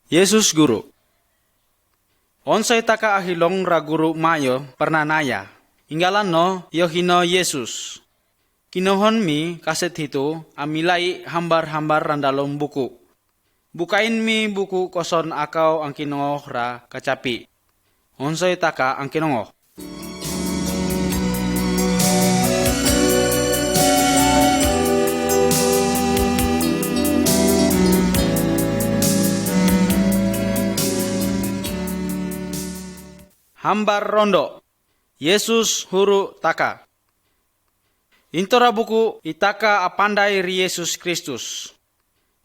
Yesus Guru. Onsay taka ahilong ra guru mayo pernanaya. Inggalan no yohino Yesus. Kinohon mi kaset hito amilai hambar-hambar randalom buku. Bukain mi buku koson akaw ang kinongoh ra kacapi. Onsay taka ang kinongoh. Hambar rondo. Yesus huru taka. Intora buku itaka apandai ri Yesus Kristus.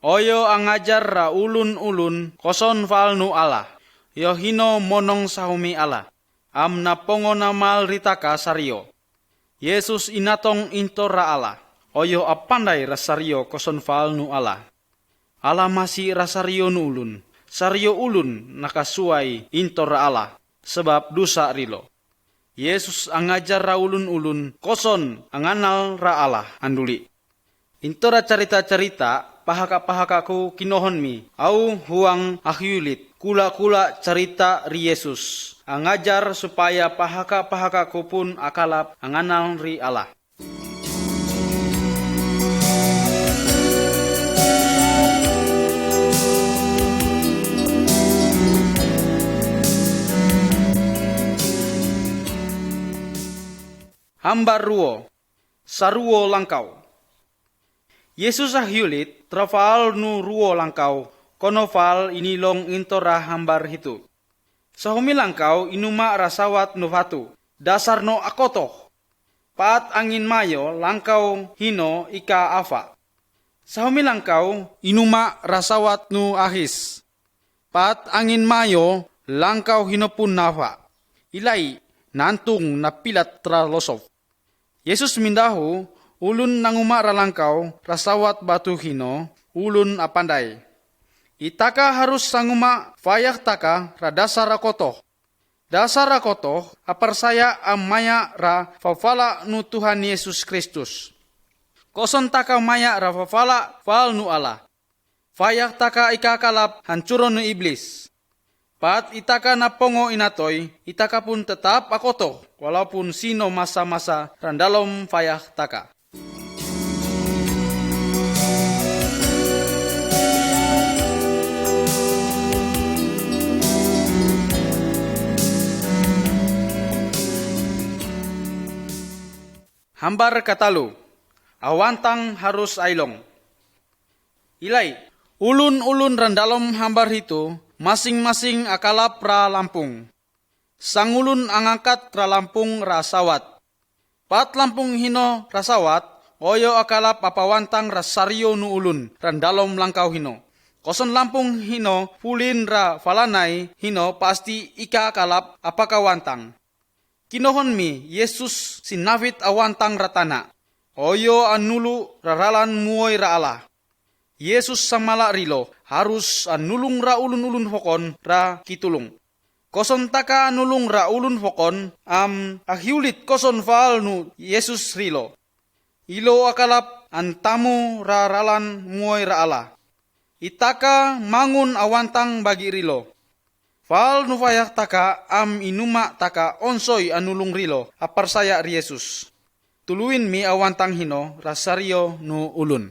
Oyo angajar ra ulun-ulun koson falnu Allah. Yohino monong sahumi Allah. Amna pongo namal ritaka sario. Yesus inatong intora Allah. Oyo apandai rasario koson falnu Allah. Allah masih rasario nu ulun. Sario ulun nakasuai intora Allah. Sebab dosa rilo. Yesus angajar ra ulun-ulun koson anganal ra Allah anduli. Intora cerita-cerita pahaka-pahakaku kinohon mi. Au huang ahyulit kula-kula cerita ri Yesus. Angajar supaya pahaka-pahakaku pun akalap anganal ri Allah. Hambar ruo, saruo langkau. Yesus ahyulit trafal nu ruo langkau, konofal inilong intora hambar hitu. Sahumi langkau inuma rasawat nu fatu, dasar no akotoh. Paat angin mayo langkau hino ika afa. Sahumi langkau inuma rasawat nu ahis. Paat angin mayo langkau hino pun nafa. Ilai nantung napilat tralosof. Yesus mindahu, ulun nanguma ralangkau, rasawat batu hino, ulun apandai. Itaka harus sanguma fayak taka radasar rakotoh. Dasar rakotoh, aparsaya amaya ra fafala nu Tuhan Yesus Kristus. Koson taka maya ra fafala fal nu Allah. Fayak taka ikakalap hancuron nu iblis. Pat itaka napongo inatoy, itaka pun tetap akoto, walaupun sino masa-masa randalom fayah taka. Hambar katalu, awantang harus ailong. Ilai, ulun-ulun randalom hambar itu, masing-masing akalap ra lampung. Sangulun angangkat ra lampung rasawat. Pat lampung hino rasawat, oyo akalap apawantang rasario nu ulun, randalom langkau hino. Koson lampung hino, pulin ra falanay hino, pasti ika akalap apakawantang. Kinohon mi, Yesus sinavit awantang ratana. Oyo anulu raralan muoy ra Allah. Yesus samala rilo, harus anulung ra ulun-ulun hokon ra kitulung. Koson taka anulung ra ulun hokon, ahyulit koson faal nu Yesus rilo. Ilo akalap antamu ra ralan muoy ra ala. Itaka mangun awantang bagi rilo. Faal nu fayak taka inuma taka onsoy anulung rilo, aparsaya ri Yesus. Tuluin mi awantang hino rasario nu ulun.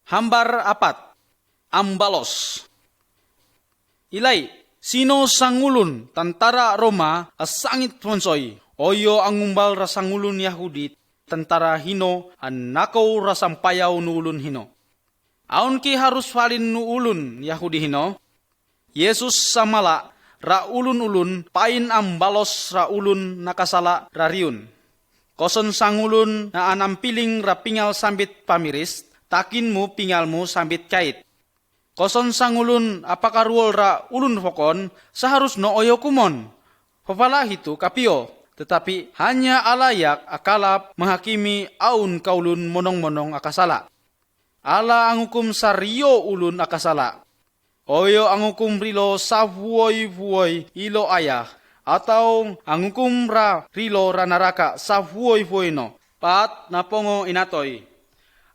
Hambar apat, ambalos. Ilai, sino sangulun tentara Roma asangit ponsoy. Oyo angumbal rasangulun Yahudi tentara hino anakaw rasampayaw nu ulun hino. Aun ki harus falin nu ulun Yahudi hino. Yesus samala ra ulun-ulun pain ambalos ra ulun nakasala rariun. Koson sangulun na anampiling ra pingal sambit pamiris. Takinmu pingalmu sambit kait. Koson sangulun apakaruol ra ulun fokon seharus no oyo kumon. Fafala hitu kapio. Tetapi hanya alayak akalap menghakimi aun kaulun monong-monong akasala. Ala ang hukum sario ulun akasala. Oyo angukum rilo savuoi-vuoi ilo ayah, atau angukum ra rilo ranaraka savuoi-vuoi no. Pat napongo inatoy.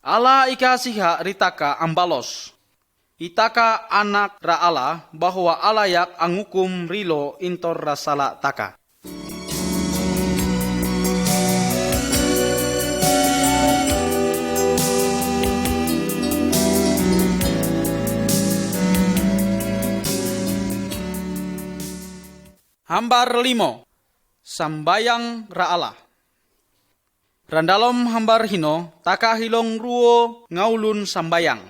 Ala ika siha ritaka ambalos. Itaka anak ra ala bahwa alayak angukum rilo intor rasala taka. Hambar 5. Sambayang raala. Randalom hambar hino, taka hilong ruo ngaulun sambayang.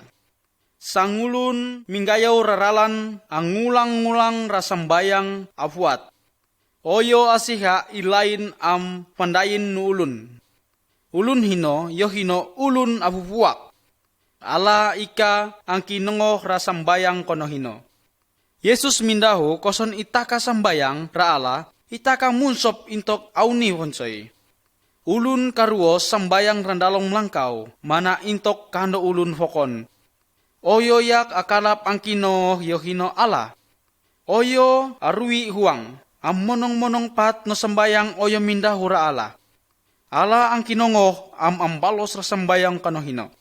Sangulun minggayaw raralan, angulang-ngulang rasambayang afuat. Oyo asiha ilain am pandayin nu ulun. Ulun hino, yo hino ulun afufuak. Ala ika ang kinungoh rasambayang kono hino. Yesus mindahu koson itaka sambayang raala, itaka munsop intok auni honsoy. Ulun karuo sambayang randalong langkaw, mana intok kando ulun fokon. Oyo yak akalap ang kino yohino ala. Oyo arui huang, am monong-monong pat no sambayang oyo mindahu raala. Ala ang kinongoh am ambalos rasambayang kanohino.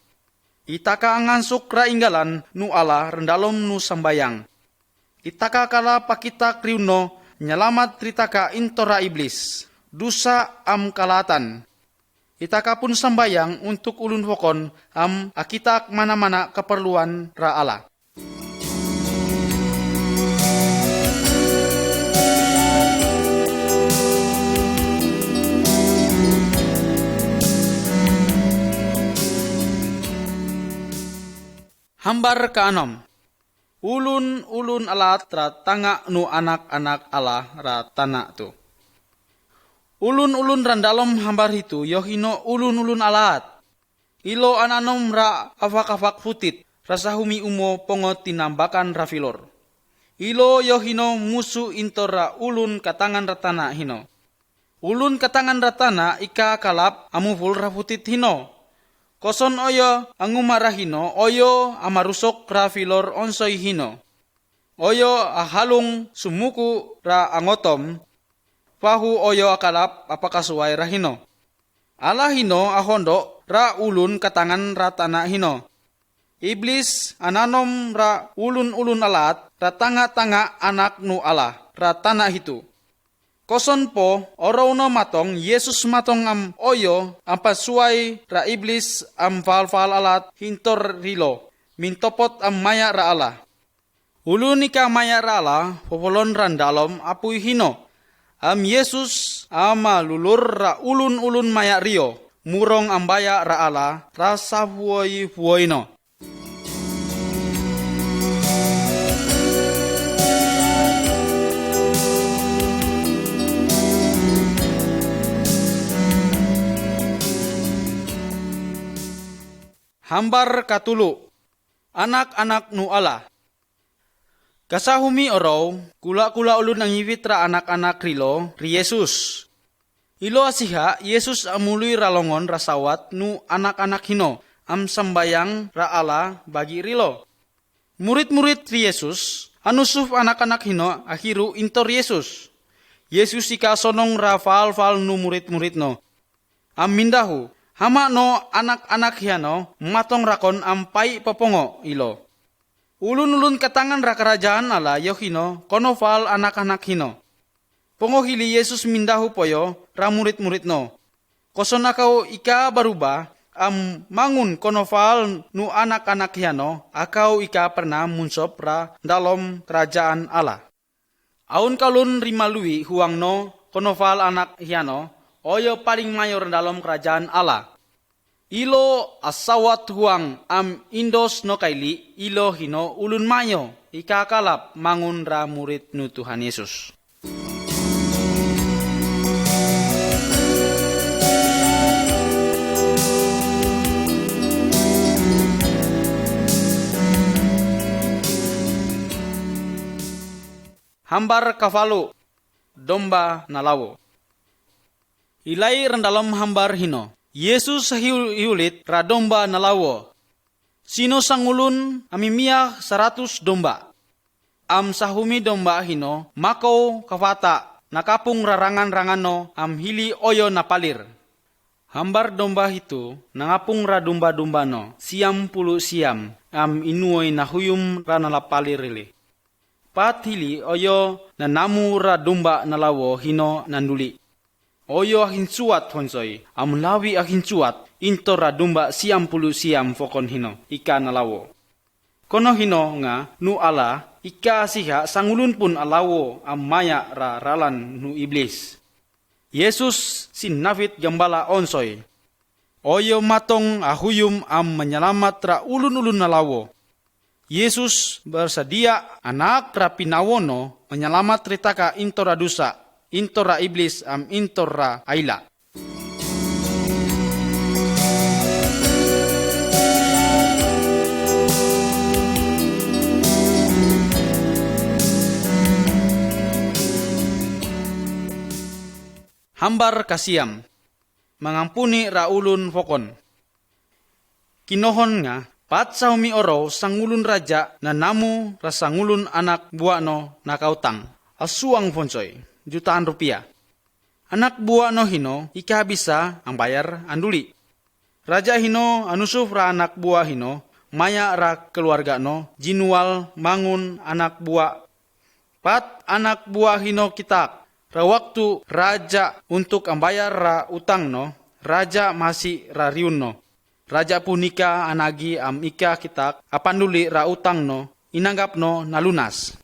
Itaka angansuk ra inggalan nu ala randalom nu sambayang. Itaka kala pakita kriuno nyalamat ritaka intora iblis. Dusa am kalatan. Itaka pun sambayang untuk ulun fokon am akitak mana-mana keperluan raala. Hambar ke-6. Ulun-ulun alat ra tanga nu anak-anak ala ra tana tu. Ulun-ulun randalom hambar itu yohino ulun-ulun alat. Ilo ananom ra afak-afak futit rasahumi umo pongo tinambakan rafilor. Ilo yohino musu intora ulun katangan ratana hino. Ulun katangan ratana ika kalap amuful rafutit hino. Koson oyo angumarahino oyo amarusok rafilor onsoy hino. Oyo ahalung sumuku ra angotom. Pahu oyo akalap apakasuway rahino. Ala hino ahondo ra ulun katangan ratana hino. Iblis ananom ra ulun-ulun alat ratanga-tanga anak nu ala ratana hitu. Koson po oraw no matong Yesus matong am oyo ampasuway ra iblis am fal-fal alat hintor rilo. Mintopot am maya ra ala. Ulun ika maya ra ala popolon randalom apuy hino. Am Yesus ama lulur ra ulun-ulun maya rio, murong ambaya ra ala, rasa vuoi no. Hambar katulu, anak-anak nu ala. Kasahumi oraw, kula-kula ulun ang iwit ra anak-anak rilo, ri Yesus. Ilo asiha, Yesus amuluy ralongon rasawat nu anak-anak hino, am sambayang ra ala bagi rilo. Murid-murid ri Yesus, anusuf anak-anak hino, akhiru intor Yesus. Yesus ika sonong ra fal-fal nu murid-murid no. Am mindahu, hama no anak-anak hiano, matong rakon ampai papongo ilo. Ulun-ulun katangan ra kerajaan ala yohino konofal anak-anak hino. Pongo hili Yesus mindahu poyo ra murid-murid no. Koson akau ika baruba am mangun konofal nu anak-anak hiano akau ika pernah munsop ra dalom kerajaan ala. Aun kalun rimalui huang no konofal anak hiano oyo paling mayor dalom kerajaan ala. Ilo asawat huang am indos no kaili ilo hino ulun mayo ikakalap mangun ra murid nu Tuhan Yesus. Hambar kavalu domba nalawo. Ilai rendalom hambar hino. Yesus hiulit radomba nalawo. Sino sangulun amimiah 100 domba. am sahumi domba hino mako kafata nakapung rarangan-rangan no am hili oyo napalir. Hambar domba itu nangapung ra domba-domba no siam pulu siam am inuoy nahuyum ra nalapalir ili. Pat hili oyo na namu ra domba nalawo hino nanduli. Oyo ahinsuat honsoy am lawi ahinsuat into ra domba siam pulu siam fokon hino ika nalawo. Kono hino nga nu ala ika siha sangulun pun alawo am maya ra ralan nu iblis. Yesus sinavit gambala onsoy. Oyo matong ahuyum am menyelamat ra ulun-ulun nalawo. Yesus bersedia anak ra pinawono menyelamat ritaka intora dosa, intora iblis am intora aila. Hambar kasiam, mengampuni raulun fokon. Kinohon nga, pat saumi oro sangulun raja na namu rasangulun anak buano nakautang. Asuang fonsoy, jutaan rupiah. Anak buano hino, ika bisa ang bayar anduli. Raja hino anusuf ra anak buah hino, maya ra keluarga no, jinual mangun anak buah. Pat anak buah hino kitak. Ra waktu raja untuk ambayar ra utang no, raja masih ra riun no. Raja punika anagi am ika kitak apanduli ra utang no, inanggap no nalunas.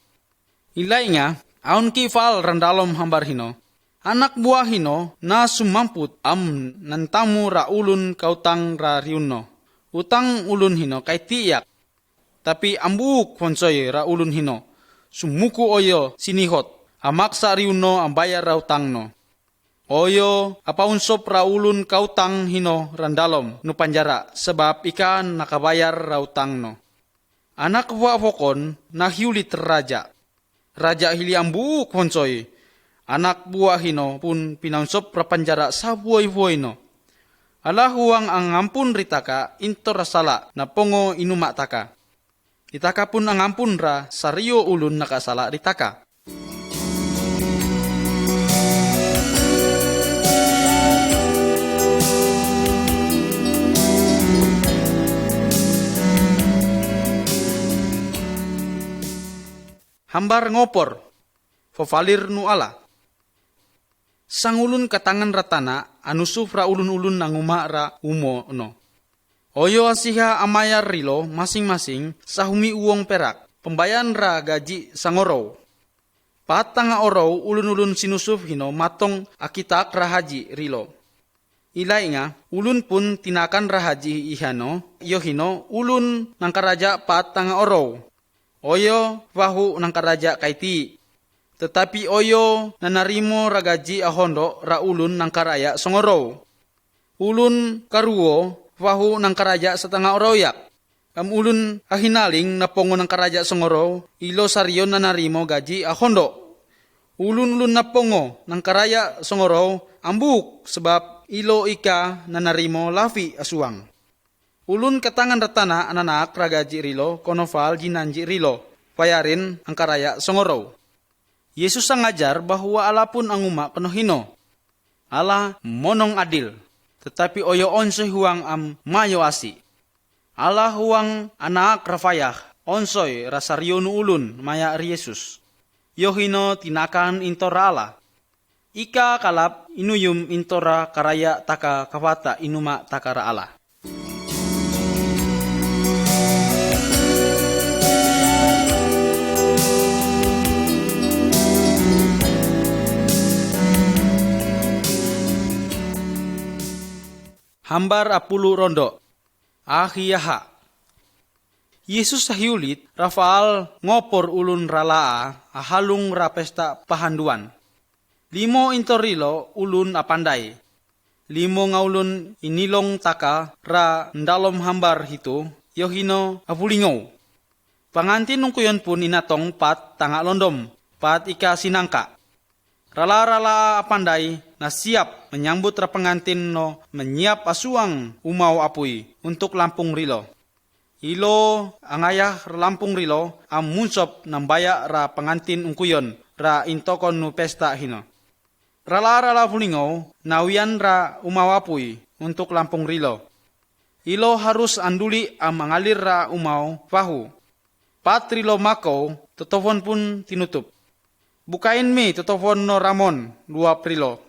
Ilay nga, aun kifal randalom hambar hino. Anak buah hino na sumamput am nantamu ra ulun kautang ra riun no. Utang ulun hino kay tiyak. Tapi ambuk fonsoy ra ulun hino. Sumuku oyo sinihot. Amaksa riuno ang bayar raw tang no. Oyo, apaunsop ra ulun kautang hino randalom no panjara sebab ikan nakabayar raw tang no. Anak wa fokon nahiulit raja. Raja hili ambuk honsoy. Anak buah hino pun pinaunsop ra panjara sa buhay-buhay no. Ala huang ang ampun ritaka into rasala na pongo inumak taka. Itaka pun ang ampun ra sariyo ulun nakasala ritaka. Hambar ngopor, fofalir nu ala. Sangulun katangan ratana, anusuf ra ulun-ulun nanguma ra umo no. Oyo asiha amayar rilo masing-masing sahumi uong perak, pembayan ra gaji sangorow. Patanga orow ulun-ulun sinusuf hino matong akitak rahaji rilo. Ilay nga, ulun pun tinakan rahaji ihano, iyo hino ulun ng karaja patanga orow. Oyo wahu ng karaja kay ti. Tetapi oyo nanarimo ragaji ahondo ra ulun ng karaya songorow. Ulun karuo wahu ng karaja sa tanga oroyak. Am ulun ahinaling na pongo ng karaja songorow ilo saryo nanarimo gaji ahondo. Ulun-ulun na pongo ng karaya songorow ambuk sebab ilo ika nanarimo lafi asuang. Ulun katangan ratana ananak ragaji rilo konofal jinanji rilo. Payarin ang karaya songorow. Yesus ang ngajar bahwa ala pun ang uma kanohino. Ala monong adil. Tetapi oyo onsoy huang am mayo asi. Ala huang anak rafayah. Onsoy rasaryo nu ulun maya ri Yesus. Yohino tinakan intora ala. Ika kalap inuyum intora karaya taka kafata inuma takara ala. Hambar 10 rondo. Ahiyaha. Yesus sahiulit, Rafaal ngopor ulun ralaa, ahalung rapesta pahanduan. 5 intorilo ulun apandai. 5 ngaulun inilong taka ra ndalom hambar hito, yohino apulingaw. Pangantin nung kuyon pun inatong pat tanga londom, pat ika sinangka. Rala-rala apandai na siap menyambut ra pengantin no menyiap asuang umaw apuy untuk lampung rilo. Ilo angayah lampung rilo am munsop nambaya ra pengantin ungkuyon ra intokon nu pesta hino. Rala pulingaw nawian ra umawapui untuk lampung rilo. Ilo harus anduli am mangalir ra umaw pahu. Patrilo makaw totofon pun tinutup. Bukain mi totofon no ramon 2 prilo.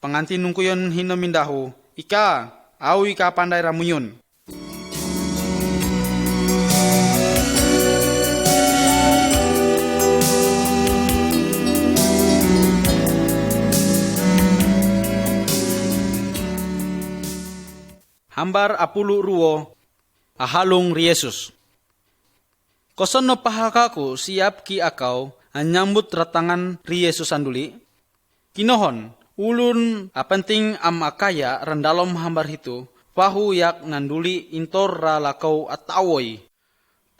Pengantin ungkuyon hino mindahu. Ika, awi ka pandai ramuyun. Hambar 10 ahalong ri Yesus. Koson no pahakaku siap ki akaw anyambut ratangan ri Yesus anduli. Kinohon, ulun apenting am akaya randalom hambar hitu, pahu yak nanduli intor ra lakaw atawoy.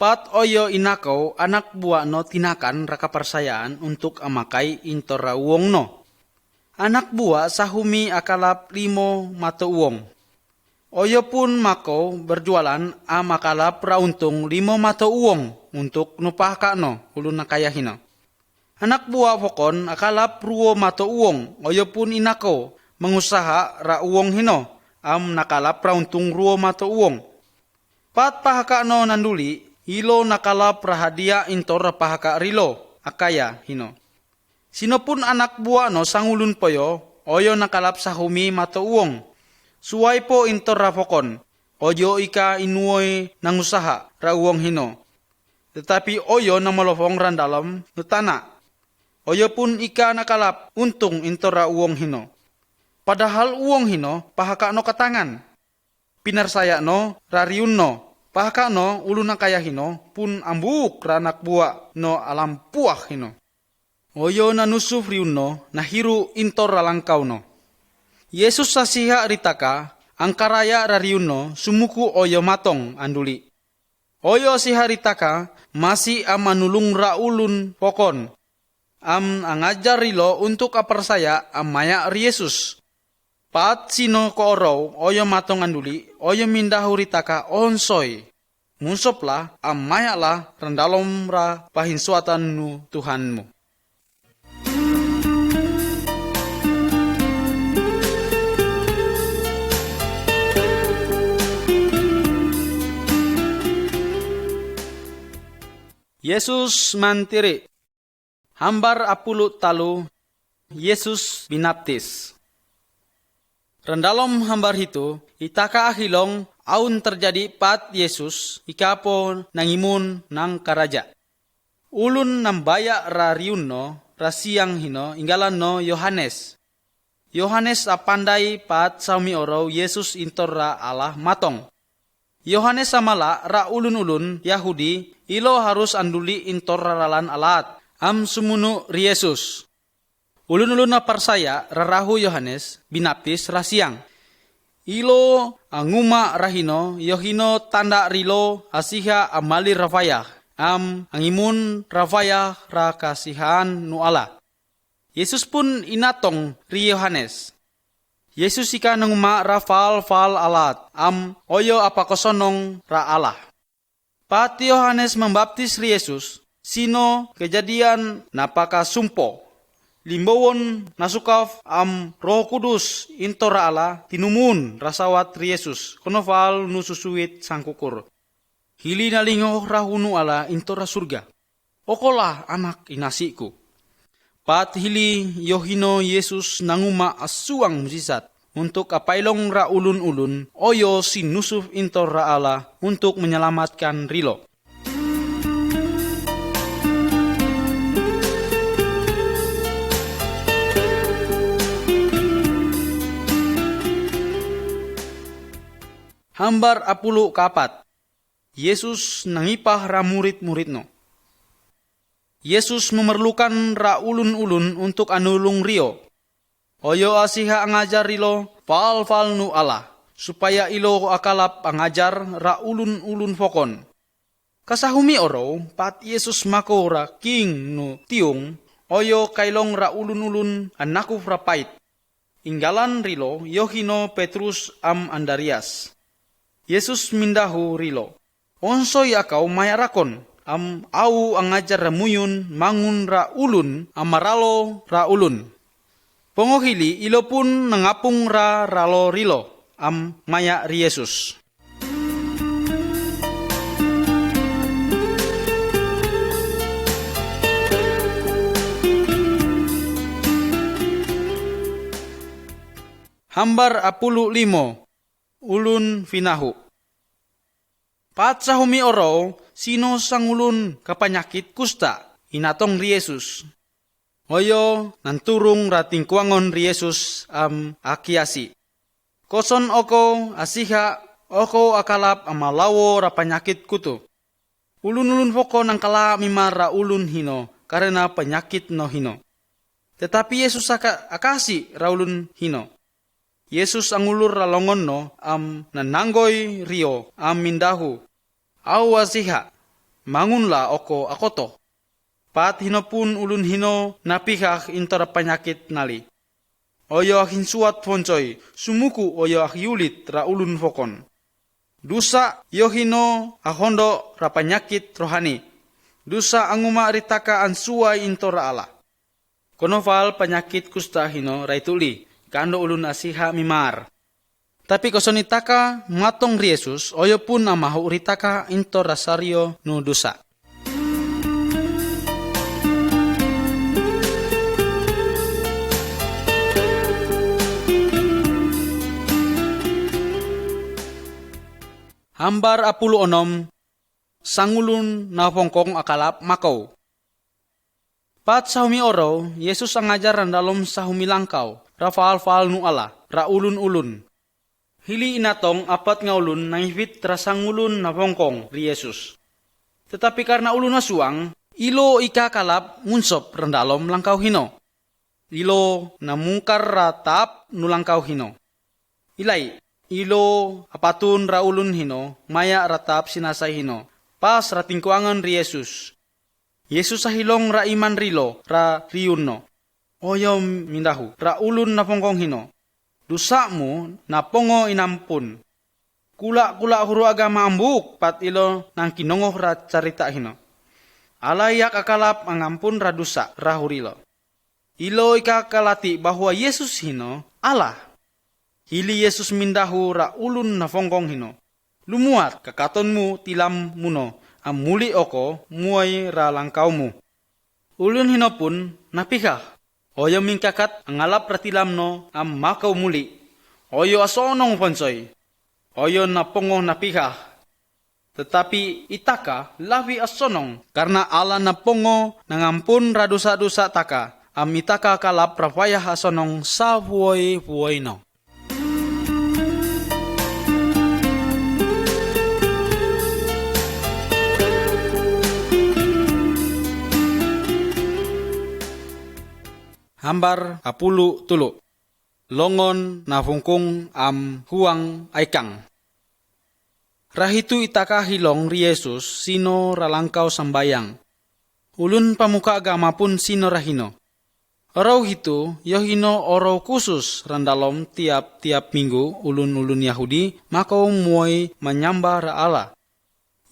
Pat oyo inakaw anak buah no tinakan rakaparsayaan untuk amakai intor ra uwong no. Anak buah sahumi akalap 5 mata uwong. Oyo pun mako berjualan amakala prauntung 5 mata uang untuk nupaka no ulun nakaya hino. Anak buah pokon akala 2 mata uang. Oyo pun inako mengusaha ra uang hino am nakala prauntung 2 mata uang. Pat pahaka no nanduli ilo nakala prahadia intor pahaka rilo akaya hino. Sino pun anak buah no sangulun poyo oyo nakalap sahumi mata uang. Suway po intor rafokon, oyo ika inuoy nangusaha ra uwong hino. Tetapi oyo na malofong randalam nutana. Oyo pun ika nakalap untung intor ra uwong hino. Padahal uwong hino pahaka no katangan. Pinarsaya no rariun no. Pahaka no ulun kaya hino pun ambuk ranak buah no alam puah hino. Oyo nanusuf riun no nahiru intor ralangkaw no. Yesus sasiha ritaka, angkaraya rariuno sumuku oyo matong anduli. Oyo siha ritaka, masih amanulung raulun pokon. Am angajar rilo untuk aparsaya amaya Yesus. Pat sino ko orow, oyo matong anduli, oyo mindahu ritaka onsoy. Musoplah, amaya lah, rendalom ra pahinsuatan nu Tuhanmu. Yesus mantiri. Hambar 10 talu, Yesus binaptis. Rendalom hambar itu, itaka ahilong aun terjadi pat Yesus, ikapo nangimun nang karaja. Ulun nambaya rariun no, rasiang hino, inggalan no Yohanes. Yohanes apandai pat sami oro Yesus intor ra Allah matong. Yohanes samala ra ulun-ulun Yahudi ilo harus anduli intor raralan alat am sumunu ri Yesus. Ulun-ulun na parsaya rarahu Yohanes binaptis rasiang. Ilo anguma rahino yohino tanda rilo asiha amali rafayah am angimun rafayah ra kasihan nu ala. Yesus pun inatong ri Yohanes. Yesus ika nanguma rafal alat am oyo apakosonong ra Allah. Pat Yohanes membaptis ri Yesus, sino kejadian napaka sumpo. Limbawon nasukaf am Roh Kudus intor ra Allah tinumun rasawat ri Yesus konofal nususuit sangkukur. Hili nalingo rahunu Allah intor ra surga. Okolah anak inasiku. Pat hili yohino Yesus nanguma asuang mujizat untuk apailong ra ulun-ulun oyo sinusuf intor ra Allah untuk menyelamatkan rilo. Hambar 10 kapat. Yesus nangipah ra murid-murid no. Yesus memerlukan ra ulun-ulun untuk anulung rio. Oyo asiha angajar rilo fal nu Allah, supaya ilo akalap angajar ra ulun-ulun fokon. Kasahumi oro, pat Yesus mako ra king nu tiung, oyo kailong ra ulun-ulun anaku frapait. Inggalan rilo, Yohino Petrus am Andarias. Yesus mindahu rilo. Onsoi akau maya rakon. Au angajar ramuyun mangun ra ulun amaralo ra ulun. Pongohili ilo pun nangapung ra ralo rilo maya ri Yesus. Hambar 15 ulun finahu. Pat sahumi oro sino sang ulun kapanyakit kusta inatong ri Yesus. Oyo nanturung rating kuangon ri Yesus akiasi. Koson oko asiha oko akalap amalawo rapanyakit kutu. Ulun-ulun foko nang kala mimara ulun hino karena penyakit no hino. Tetapi Yesus akasi ra ulun hino. Yesus angulur ralongon no nananggoy rio mindahu. Awasiha mangunla oko akoto. Pat hino pun ulun hino napihak intora penyakit nali. Oyo hinsuat foncoy sumuku oyo yulit ra ulun fokon. Dusa yo hino ahondo ra penyakit rohani. Dusa anguma ritaka ansuai intora ala. Konoval penyakit kusta hino raituli. Kando ulun asiha mimar. Tapi kosonitaka matong ri Yesus, oyo pun amahu ritaka into rasario nu dosa. Hambar 16 sangulun na pongkong akalap makau. Pat sahumi oro, Yesus angajaran dalam sahumi langkau. Rafaal nu ala, ra ulun-ulun. Hili inatong apat nga ulun nangifit rasang ulun na pongkong ri Yesus. Tetapi karena ulun nasuang, ilo ika kalap ngunsop rendalom langkau hino. Ilo namungkar ratap nu langkau hino. Ilay, ilo apatun ra ulun hino, maya ratap sinasay hino. Pas ratingkuangan ri Yesus. Yesus sahilong ra iman rilo, ra riun no. Oyo mindahu, ra ulun na pongkong hino. Dusamu na pongo inampun. Kula huru agama ambuk, pat ilo nang kinongoh ra carita hino. Alayak akalap angampun ra dusa, ra hurilo. Ilo ikakalati bahwa Yesus hino, Allah. Hili Yesus mindahu ra ulun na pongkong hino. Lumuat kakatonmu tilam muno, amuli oko muay ra langkaumu. Ulun hino pun napikah. Oyo mingkakat angalap ratilam no makau muli. Oyo asonong ponsoy. Oyo napongo napihah. Tetapi itaka labi asonong. Karena ala napongo nangampun radusa-dusa taka. Itaka kalap rapayah asonong sa buoy no. Hambar 10 longon na fungkung huang aikang. Rahitu itaka hilong ri Yesus sino ralangkau sambayang. Ulun pamuka agama pun sino rahino. Orau hitu yohino orau khusus randalom tiap minggu ulun-ulun Yahudi makau muai menyembah ra Allah.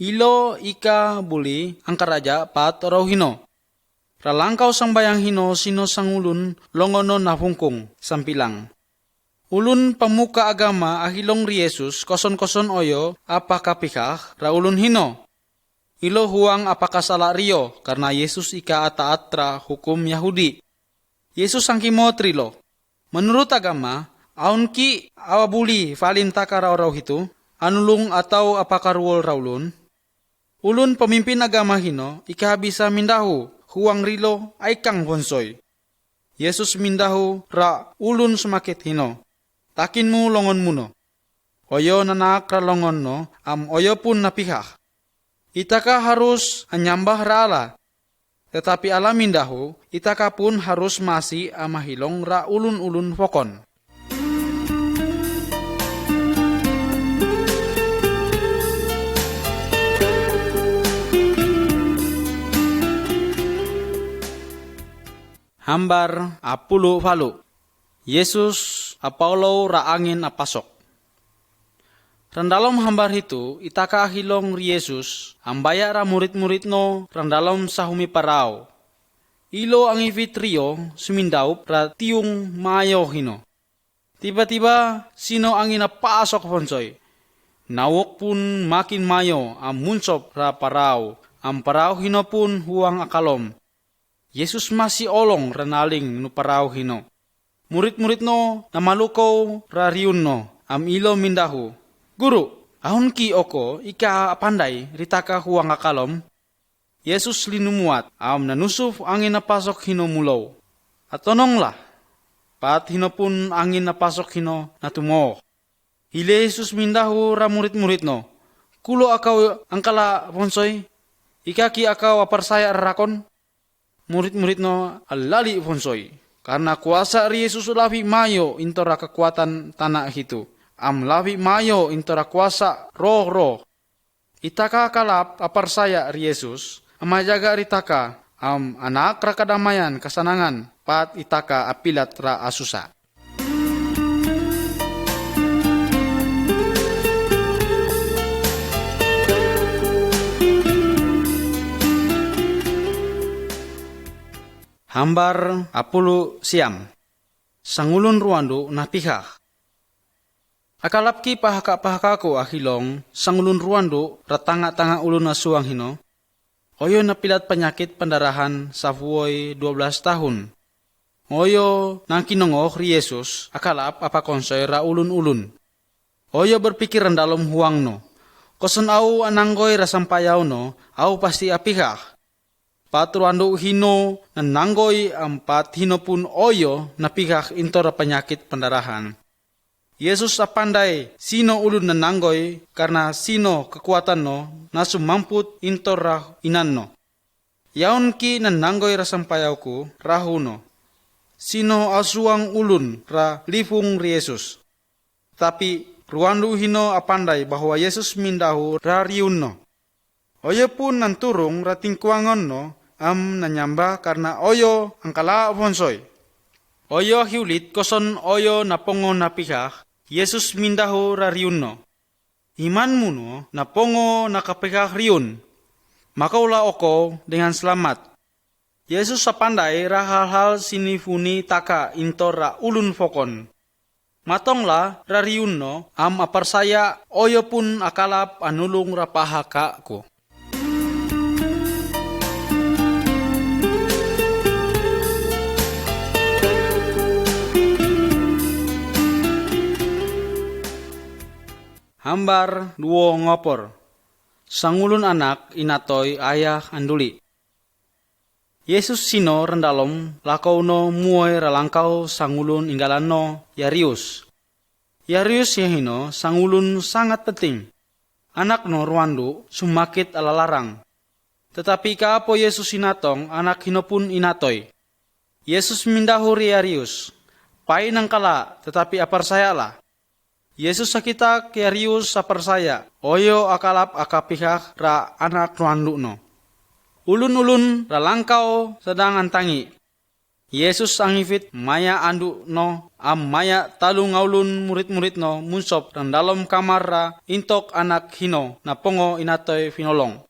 Ilo ika buli angkaraja pat orau hino. Ralangkau sambayang hino sino sangulun longono na fungkung sampilang. Ulun pamuka agama ahilong ri Yesus koson-koson oyo apakah pikah ra ulun hino. Ilo huang apakah salah rio karena Yesus ika ata-atra hukum Yahudi. Yesus sangkimo trilo. Menurut agama, aunki awabuli falin takara orau hitu, anulung atau apakah ruol raulun. Ulun pemimpin agama hino ika bisa mindahu huang rilo aikang bonsoy. Yesus mindahu ra ulun semakit hino. Takinmu longon muno. Oyo nanak ra longon no, oyo pun napihah. Itaka harus anyambah ra Allah. Tetapi Allah mindahu, itaka pun harus masih amahilong ra ulun-ulun fokon. Hambar 10 falu. Yesus apaulo ra angin apasok. Randalom hambar itu itaka ahilong ri Yesus ambaya ra murid-murid no randalom sahumi parao. Ilo ang ifitrio sumindaup ra tiung mayo hino. Tiba-tiba sino ang inapasok ponsoy. Nawok pun makin mayo ang munsop ra parao. Ang parao hino pun huang akalom. Yesus masih olong ranaling no parao hino. Murid-murid no namalukaw ra riun no am ilo mindahu. Guru, ahon ki oko ika pandai ritaka huang akalom. Yesus linumuat am nanusuf angin napasok hino mulaw. At tononglah, pat hino pun angin napasok hino natumo. Hile Yesus mindahu ra murid-murid no. Kulo akaw angkala ponsoy, ikaki akaw aparsaya rakon. Murid-murid no alali ponsoy. Karena kuasa ri Yesus labi mayo intora kekuatan tanah itu. Am labi mayo intora kuasa roh-roh. Itaka kalap aparsaya ri Yesus. Amajaga ritaka am anak ra kadamayan kasanangan pat itaka apilat ra asusa. Hambar apulu siam. Sangulun ruandu napihak. Akalapki pahaka-pahakaku ahilong sangulun ruandu ratanga-tanga ulun asuang hino. Oyo napilat penyakit pendarahan safuoy 12 tahun. Oyo nang kinongok ri Yesus akalap apa konsoy ra ulun-ulun. Oyo berpikir dalam huang no. Kosen au ananggoy rasampayaw no, au pasti apihak. Patruando hino nananggoy ampat hino pun oyo napihak intora penyakit pendarahan. Yesus apandai sino ulun nananggoy karena sino kekuatan no nasu mamput intora inan no. Yaon ki nananggoy rasampayawku rahuno. Sino asuang ulun ra lifung ri Yesus. Tapi ruandu hino apandai bahwa Yesus mindahu ra riun no. Oyo pun nanturung ra tingkuangon no am nanyamba karena oyo angkala ponsoy. Oyo hiulit koson oyo napongo napihak. Yesus mindahu rariun no. Imanmu no napongo nakapihak riun. Makaulah oko dengan selamat. Yesus sapandai ra hal-hal sinifuni taka intora ulun fokon. Matonglah rariun no am aparsaya oyo pun akalap anulung rapahaka ko. Hambar duo ngopor. Sangulun anak inatoy ayah anduli. Yesus sino rendalom lakau no muoy ralangkau sangulun inggalan no Yarius. Yarius yahino sangulun sangat penting. Anak no ruandu sumakit alalarang. Tetapi kaapo Yesus inatong anak hino pun inatoy. Yesus mindahuri Yarius. Pai nangkala tetapi apar saya lah. Yesus sakita Yarius sapar saya. Oyo akalap akapihak ra anak ruandu no. Ulun-ulun ralangkau sedang antangi. Yesus angifit maya andu no am maya talung aulun murid-murid no munsop dan dalam kamar ra intok anak hino na pongo inatoy finolong.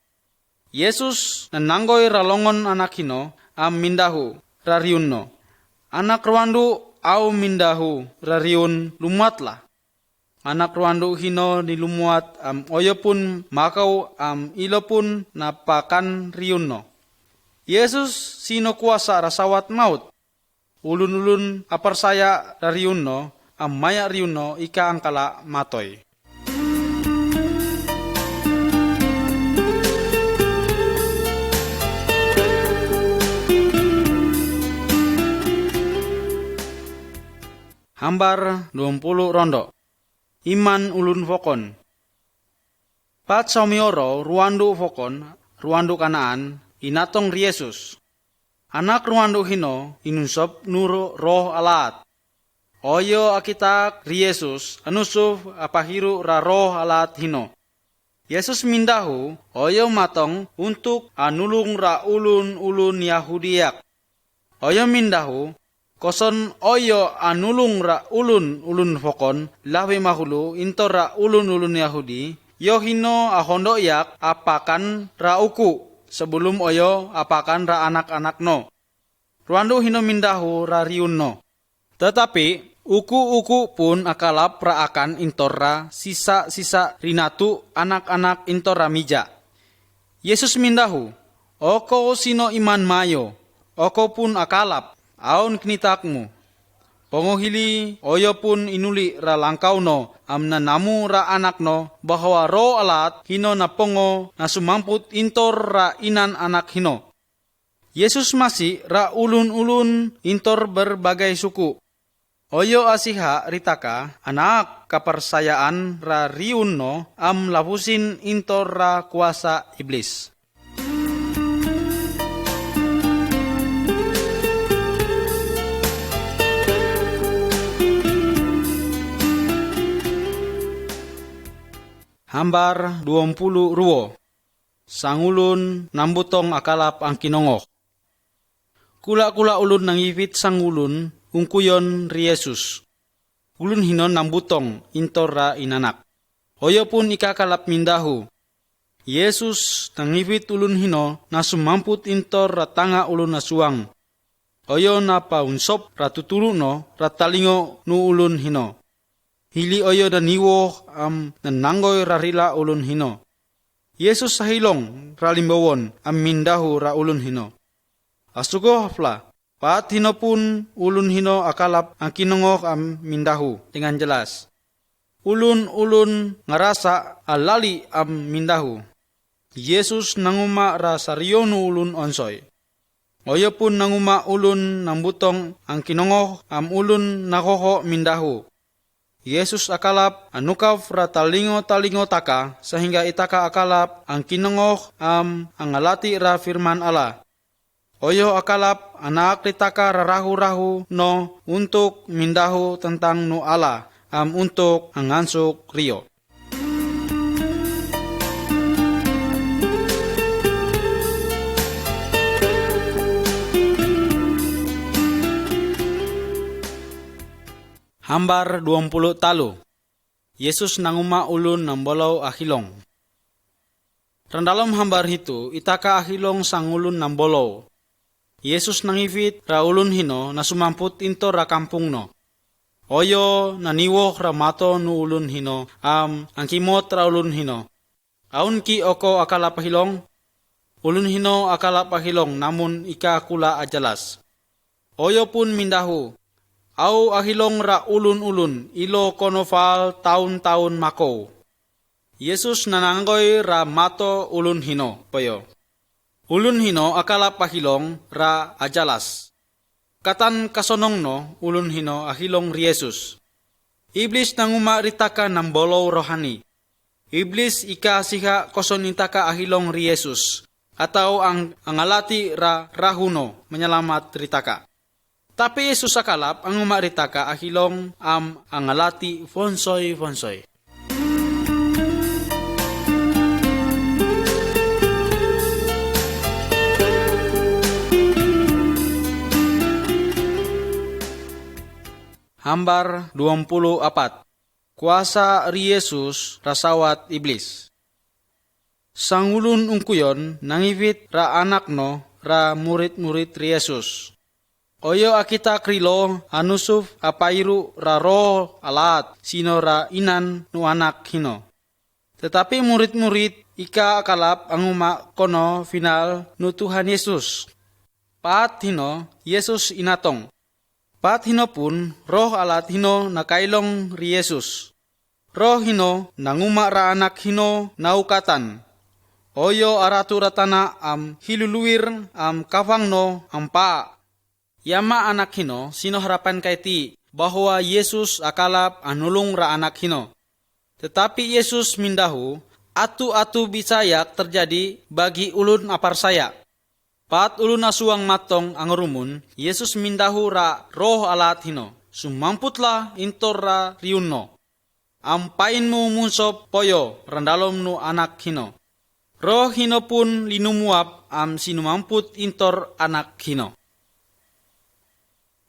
Yesus nananggoy ralongon anak hino am mindahu rariun no. Anak ruandu au mindahu rariun lumatlah. Anak ruandu hino nilumuat am oyo pun makau am ilo pun napakan riun no. Yesus sino kuasa rasawat maut. Ulun-ulun apar saya rariun no am maya riun no ika angkala matoy. Hambar 20 rondo. Iman ulun fokon. Pat saumioro ruandu fokon, ruandu kanaan, inatong Yesus. Anak ruandu hino, inunsop nuro roh alat. Oyo akitak Yesus, anusuf apahiru ra roh alat hino. Yesus mindahu, oyo matong untuk anulung ra ulun-ulun Yahudiak. Oyo mindahu, Koson oyo anulung ra ulun fokon lawe mahulu intor ra ulun Yahudi. Yo hino ahondo yak apakan ra uku sebelum oyo apakan ra anak-anak no. Ruandu hino mindahu ra riun no. Tetapi uku pun akalap ra akan intor ra sisa rinatu anak-anak intor ra mija. Yesus mindahu, oko sino iman mayo, oko pun akalap. Aon kinitakmu. Pongohili oyo pun inuli ra langkau no amna namu ra anak no bahwa ro alat hino na pongo na sumamput intor ra inan anak hino. Yesus masih ra ulun intor berbagai suku. Oyo asiha ritaka anak kapersayaan ra riun no am lapusin intor ra kuasa iblis. Hambar 20 ruo. Sangulun nambutong akalap ang kinongok. Kula ulun nangipit sangulun ungkuyon ri Yesus. Ulun hinon nambutong intor ra inanak. Oyo pun ikakalap mindahu. Yesus nangipit ulun hino na sumamput intor ra tanga ulun na suang. Oyo na paunsop ra tutulu no ra talingo nu ulun hino. Hili oyo dan niwo am nananggoy rarila ulun hino. Yesus sahilong ralimbawon am mindahu ra ulun hino. Asugo hafla, paat hino pun ulun hino akalap ang kinongok am mindahu dengan jelas. Ulun ngarasa alali am mindahu. Yesus nanguma ra sariyonu ulun onsoy. Oyo pun nanguma ulun nambutong ang kinongok am ulun nakoho mindahu. Yesus akalap anukav ra talingo taka sehingga itaka akalap ang kinongok ang alati ra firman Allah. Oyo akalap anak ritaka rarahu-rahu no untuk mindahu tentang nu Allah untuk angansuk rio. Hambar 20 talu. Yesus nanguma ulun nambolau ahilong. Randalom hambar itu itaka ahilong sangulun nambolau. Yesus nangivit ra ulun hino na sumamput into ra kampung no. Oyo naniwoh ra mato nu ulun hino ang kimot ra ulun hino. Aun ki oko akala pahilong. Ulun hino akala pahilong namun ika kula ajalas. Oyo pun mindahu. Au ahilong ra ulun ilo konofal taun-taun mako. Yesus nananggoy ra mato ulun hino payo. Ulun hino akala pahilong ra ajalas. Katan kasonong no ulun hino ahilong ri Yesus. Iblis nanguma ritaka nambolo rohani. Iblis ika siha koson itaka ahilong ri Yesus. Atau ang alati ra rahuno menyelamat ritaka. Tapi Yesus akalap ang umaritaka ahilong ang alati fonsoy. Hambar 24. Kuasa ri Yesus rasawat iblis. Sangulun ungkuyon nangivit ra anak no ra murid-murid ri Yesus. Oyo akita krilo anusuf apairu ra roh alat sino ra inan nu anak hino. Tetapi murid-murid ika akalap ang kono final nu Tuhan Yesus. Paat hino Yesus inatong. Paat hino pun roh alat hino nakailong ri Yesus. Roh hino nanguma ra anak hino naukatan. Oyo aratu ratana am hiluluir am kafang no am pa. Yama anak hino sino harapan kaiti bahwa Yesus akalap anulung ra anak hino. Tetapi Yesus mindahu atu bisayak terjadi bagi ulun apar saya. Pat ulun asuang matong ang rumun Yesus mindahu ra roh alat hino. Sumamputlah intor ra riunno. Ampain mo munsop poyo randalom nu anak hino. Roh hino pun linumuap am sinumamput intor anak hino.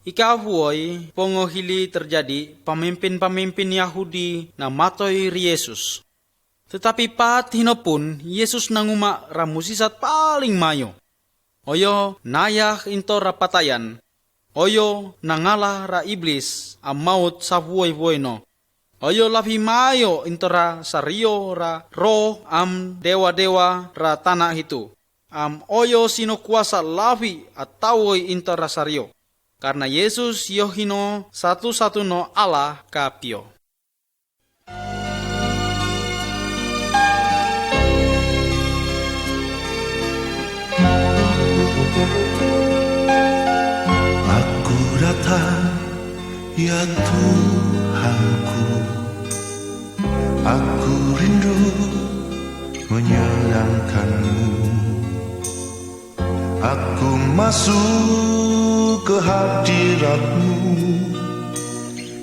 Ika huoi pongohili terjadi pemimpin-pemimpin Yahudi na matoi ri Yesus. Tetapi pat hinopun Yesus nanguma ramusisat paling mayo. Oyo nayak into rapatayan. Oyo nangalah ra iblis amaut sa huoi no. Oyo labi mayo into ra sario ra roh dewa-dewa ra tanah itu. Oyo sino kuasa labi atawoi into ra sario. Karena Yesus yohino satu-satuno Allah kapio. Aku datang, ya Tuhanku. Aku rindu menyenangkan-Mu. Aku masuk ke hadirat-Mu,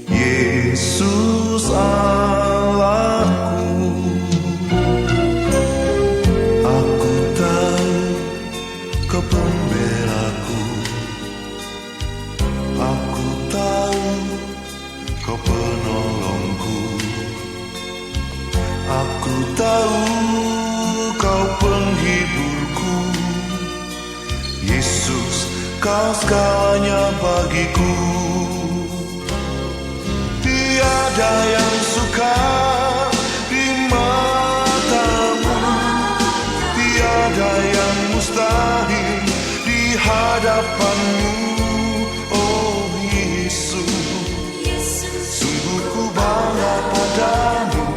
Yesus Allahku. Aku tahu Kau pembelaku, aku tahu Kau penolongku, aku tahu Kau penghiburku. Yesus, Kau segalanya bagiku. Tiada yang sukar di mata-Mu, tiada yang mustahil di hadapan-Mu. Oh Yesus, sungguh ku bangga padamu.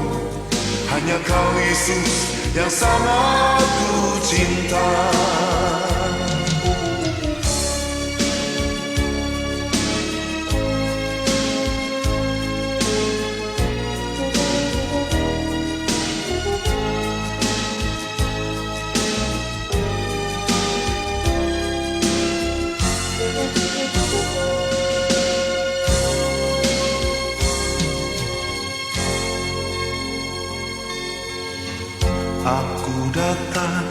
Hanya Kau Yesus yang sangat ku cinta. Aku datang,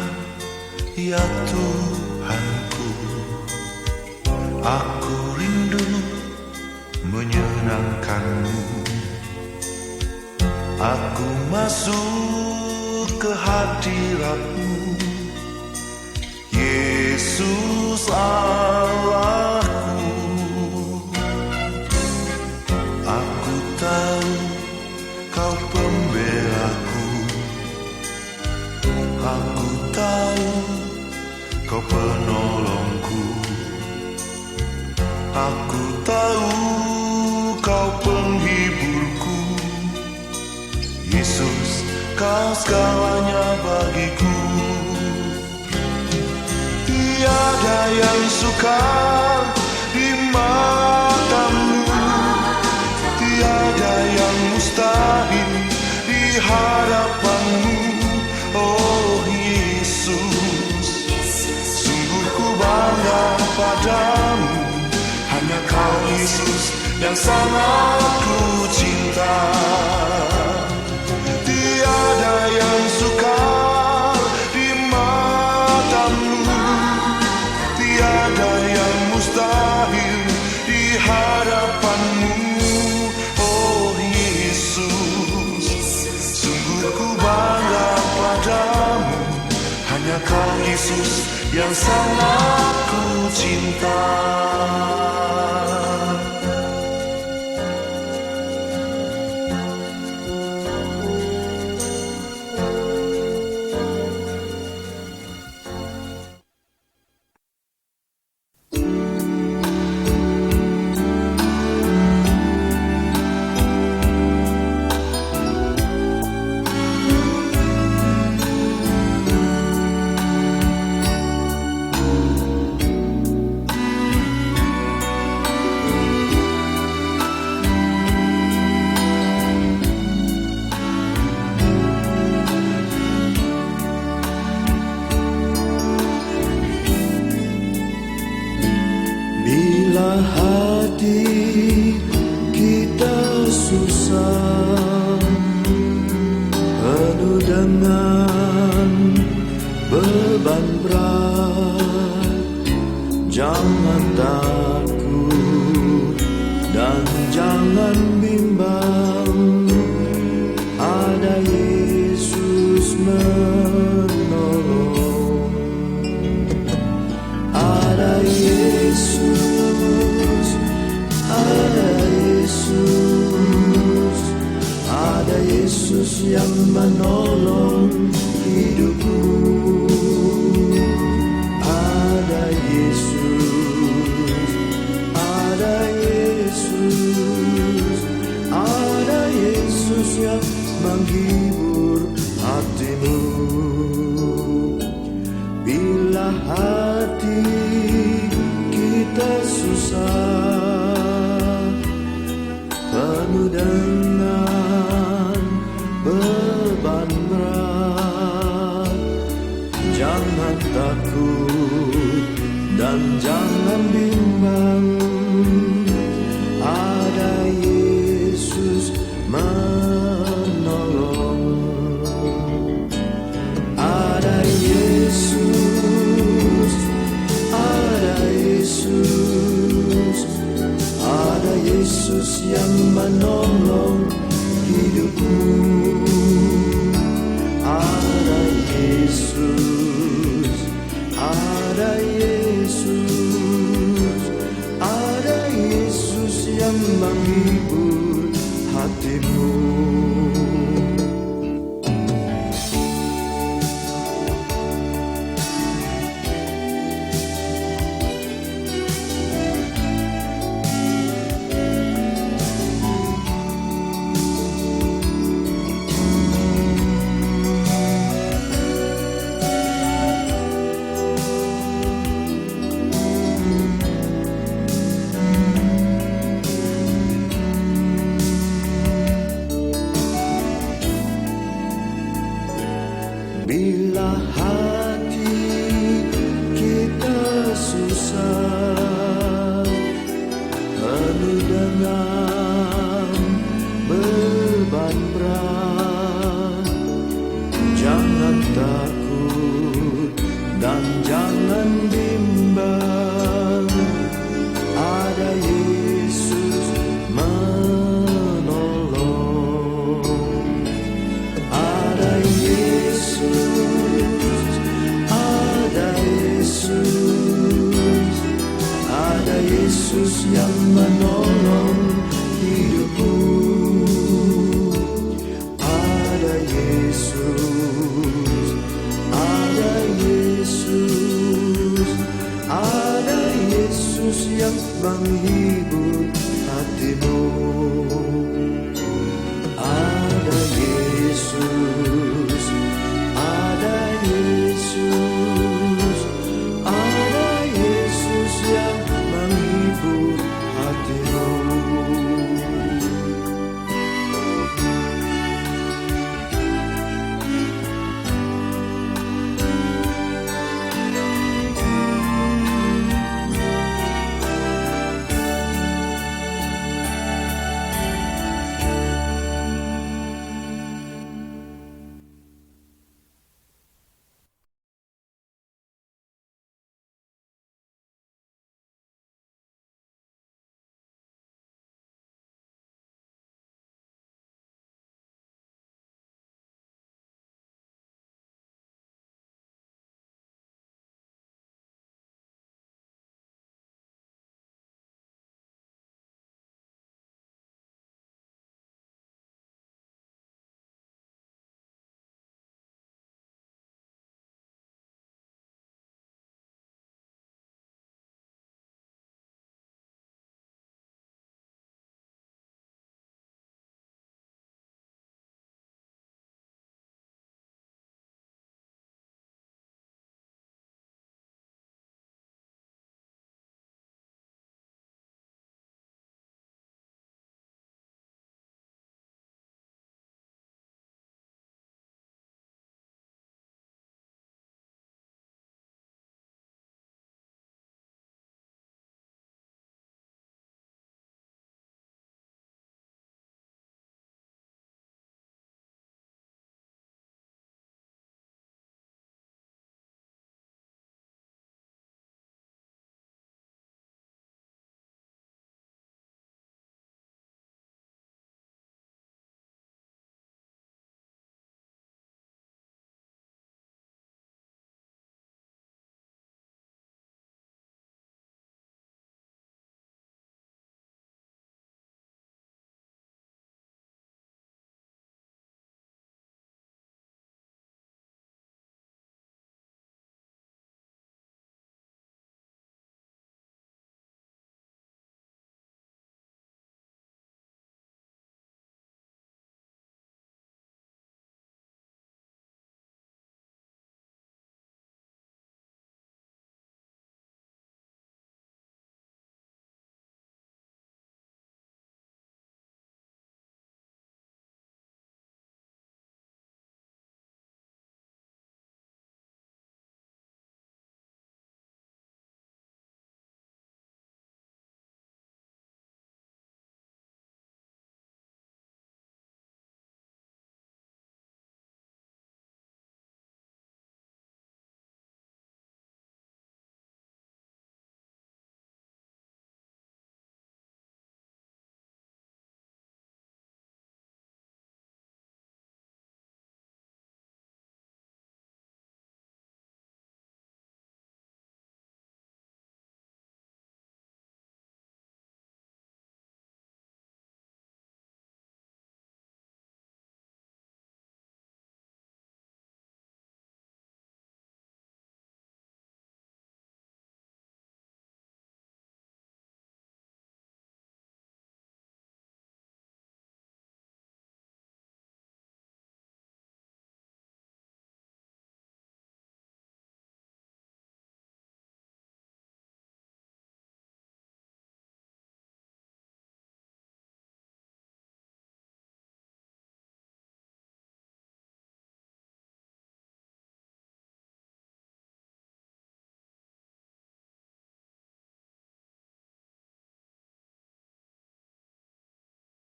ya Tuhanku. Aku rindu menyenangkan-Mu. Aku masuk ke hadirat-Mu, Yesus Allahku. Aku tahu Kau pembelaku, aku tahu Kau penolongku, aku tahu Kau penghiburku. Yesus, Kau segalanya bagiku. Tiada yang sukar di mata-Mu, tiada yang mustahil di hadapan-Mu. Oh Yesus, sungguh ku bangga padamu. Hanya Kau Yesus yang sangat ku cinta. Tiada yang sukar di mata-Mu, tiada yang mustahil di hadapan-Mu. Oh Yesus, sungguh ku bangga padamu. Hanya Kau Yesus yang sangat ku cinta. Bila hati kita susah, penuh dengan beban berat, jangan takut, jangan bimbang, ada Yesus menolong. Ada Yesus, ada Yesus, ada Yesus yang menolong hidupku. Ada Yesus, ada Yesus, ada Yesus yang menghibur hatimu. Bila hati kita susah, penuh dengan beban berat, jangan takut dan jangan bimbang, ada Yesus menolong. Ada Yesus, ada Yesus, ada Yesus yang menolong hidupmu. Ada Yesus, ada Yesus, ada Yesus yang menghibur hatimu. Bila hati kita susah, penuh dengan beban berat, jangan takut dan jangan bimbang, ada Yesus menolong. Ada Yesus, ada Yesus, ada Yesus yang menolong hidupku. Ada Yesus, ada Yesus, ada Yesus yang menghibur